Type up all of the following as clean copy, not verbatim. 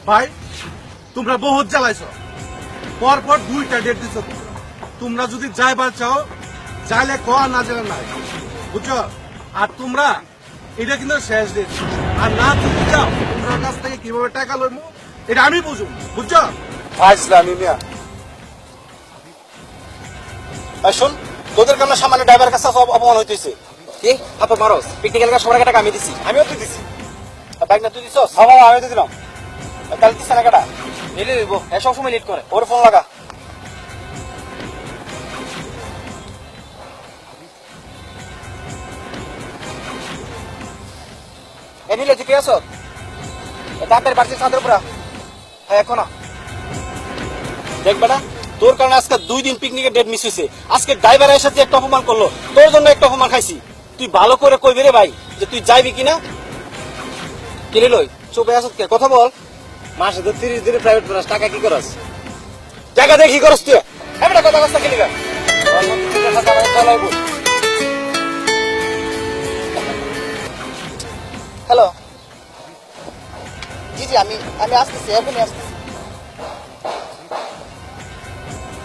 ভাই তোমরা বহুত জ্বালাইছো, পরপর 2টা ডেট দিছো। তোমরা যদি যাইবার চাও যাইলে ক, না যাইলে নাই, বুঝছো? আর তোমরা এটা কিন্তু শেষ ডেট, আর না যদি যাও তোমরা কাছ থেকে কিভাবে টাকা লইব এটা আমি বুঝুম, বুঝছো? ইসলামী মিয়া শোন, তোদের কারণে সামান্য ড্রাইভারের কাছে অপমান হইতেছে। কি আপা মারস? পিকনিক এলাকা সবার টাকা আমি দিছি। আমিও তো দিছি। বাইক না তুই দিছস? আমি তো দিলাম। তাহলে দিচ্ছে না কেটা? নিলে দিব, হ্যাঁ সবসময় লেট করে। ওর ফোন লাগা। এ নিলে তুই কে আছো? তাড়াতাড়ি বাড়ছি ছাদের উপরা। হ্যাঁ এখন দেখ বেটা, তোর কারণে আজকে 2 দিন পিকনিকের ডেট মিস হয়েছে। আজকে ড্রাইভার এসে যে একটা অপমান করলো, তোর জন্য একটা অপমান খাইছি। তুই ভালো করে কইবি রে ভাই যে তুই যাইবি কিনা। কিনে লই চুপে আসত কে? কথা বল। মাসে তো 30 দিনে প্রাইভেট ক্লাস, টাকা কি করস? টাকা দেখি করস তুই। এমন কথা কথা কি লিগা? হ্যালো, জি জি, আমি আসতেছি, এখনই আসতেছি।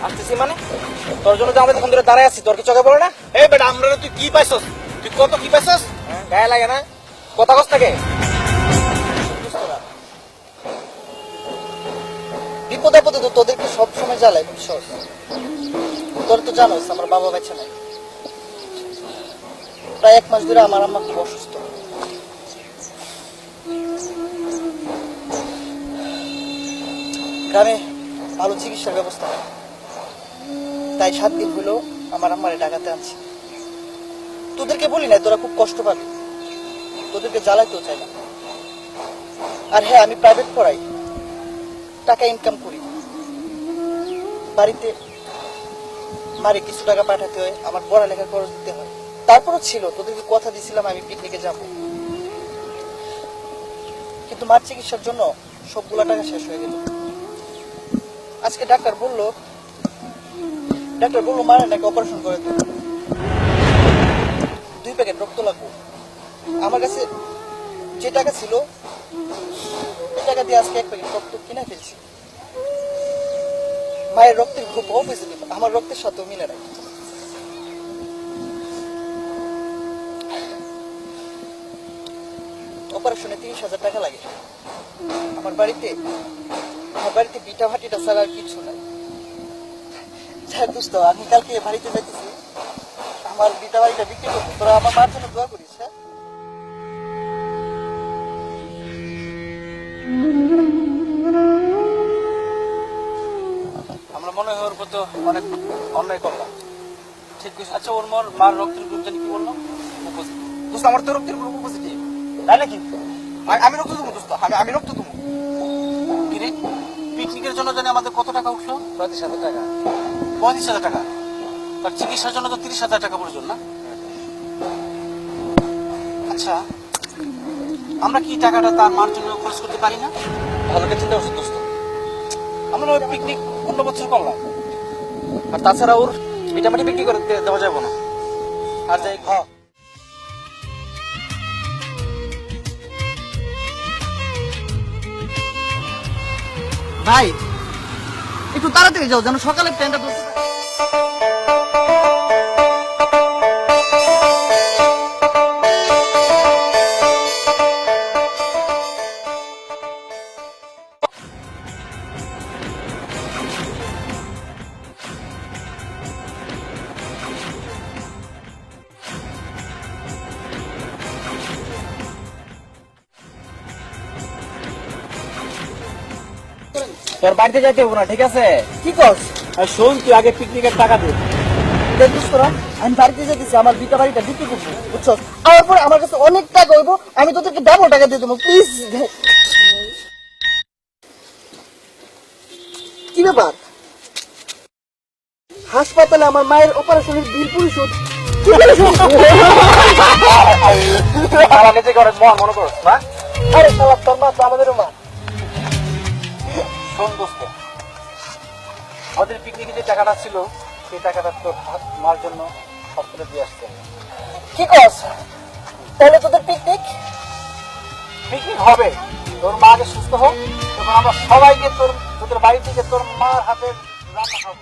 আসতেছি মানে? তোর জন্য যে আমাদের ধরে দাঁড়ায় আছি, তোর কি চোখে পড়ে না? এই বেটা, আমরা তুই কি পাইছস? তুই কত কি পাইছস? গায়ে লাগে না? কথা কস থাকে? বিপদ আপদে তো তোদেরকে সবসময় জ্বালাই, বুঝছস? তোর তো জানোস আমার বাবা বেঁচে নাই। প্রায় 1 মাস ধরে আমার আম্মা খুব অসুস্থ। গ্রামে ভালো চিকিৎসার ব্যবস্থা নেই, তাই 7 দিন হলো আমার আম্মারে ঢাকাতে আনছি। তোদেরকে বলি না, তোরা খুব কষ্ট পাবি, তোদেরকে জ্বালাইতেও চাই না। আর হ্যাঁ, আমি প্রাইভেট পড়াই, টাকা ইনকাম করি। বাড়িতে মারে কিছু টাকা পাঠাতে হয়, আমার পড়ালেখার খরচ দিতে হয়। তারপরও ছিল, তোদেরকে কথা দিয়েছিলাম আমি পিকনিকে যাব, কিন্তু মার চিকিৎসার জন্য সবগুলা টাকা শেষ হয়ে গেল। আজকে ডাক্তার বললো মারে নাকি অপারেশন করে দেবে, 2 প্যাকেট রক্ত লাগবে। আমার কাছে যে টাকা ছিল ওই টাকা দিয়ে আজকে 1 প্যাকেট রক্ত কিনে ফেলছি। মায়ের রক্তের গ্রুপ ও পজিটিভ, আমার রক্তের সাথেও মিলে নাই। অপারেশনে 30,000 টাকা লাগে। আমার বাড়িতে পিঠা ভাটিটা ছাড়া আর কিছু নাই। দোস্ত, আমি কালকে বাড়িতে যাইতেছি, আমার পিঠা ভাটিটা বিক্রি করবো। তোরা আমার মার জন্য দোয়া করিস। হ্যাঁ, আমরা মনে হয় ওর প্রতি অনেক অন্যায় করলাম। ঠিক আছে। আচ্ছা, ওর মার রক্তের গ্রুপ জানি কি বললো? দোস্ত আমার তো রক্তের গ্রুপ পজিটিভ। তাই নাকি? আমি রক্ত দেবো দোস্ত, আমি রক্ত দেবো। কিরে, পিকনিকের জন্য জানি আমাদের কত টাকা উঠলো? 35,000 টাকা। 35,000 টাকা। তার চিকিৎসার জন্য তো 30,000 টাকা প্রয়োজন না? আচ্ছা, আমরা কি টাকাটা তার মার জন্য খরচ করতে পারি না? ভালো করে চিন্তা করছো দোস্ত। আমরা ওই পিকনিক অন্য বছর করলাম। আর তাছাড়া ওর মিটামাটি বিক্রি করে দেওয়া যাবে না। আর যাই ভাই একটু তাড়াতাড়ি যাও, যেন সকালে ট্রেনটা ধরতে পারি। তোর বাড়িতে যাইতে হবো না, ঠিক আছে? কি করছ? শোন, তুই আগে পিকনিকের টাকা দে। দেখ দোস্ত, আমি বাড়িতে যেতেছি, আমার বিটা বাড়িটা বিক্রি করবো, বুঝছস? আমার পরে আমার কাছে অনেক টাকা হইব, আমি তোদেরকে ডাবল টাকা দিয়ে দেবো, প্লিজ। কি ব্যাপার? হাসপাতালে আমার মায়ের অপারেশনের বিল পরিশোধ। কি পরিশোধ? নিজে করে মনে করো না। আরে শালা, তোর মা তো আমাদেরও মা। শোন দোস্ত, আমাদের পিকনিকে যে টাকাটা ছিল সেই টাকাটা তোর মার জন্য হসপিটালে দিয়ে আসতে হবে। কি করছ? তাহলে তোদের পিকনিক পিকনিক হবে, তোর মা আগে সুস্থ হোক, তখন আমরা সবাইকে তোদের বাড়ি থেকে তোর মার হাতের রান্না খাবো।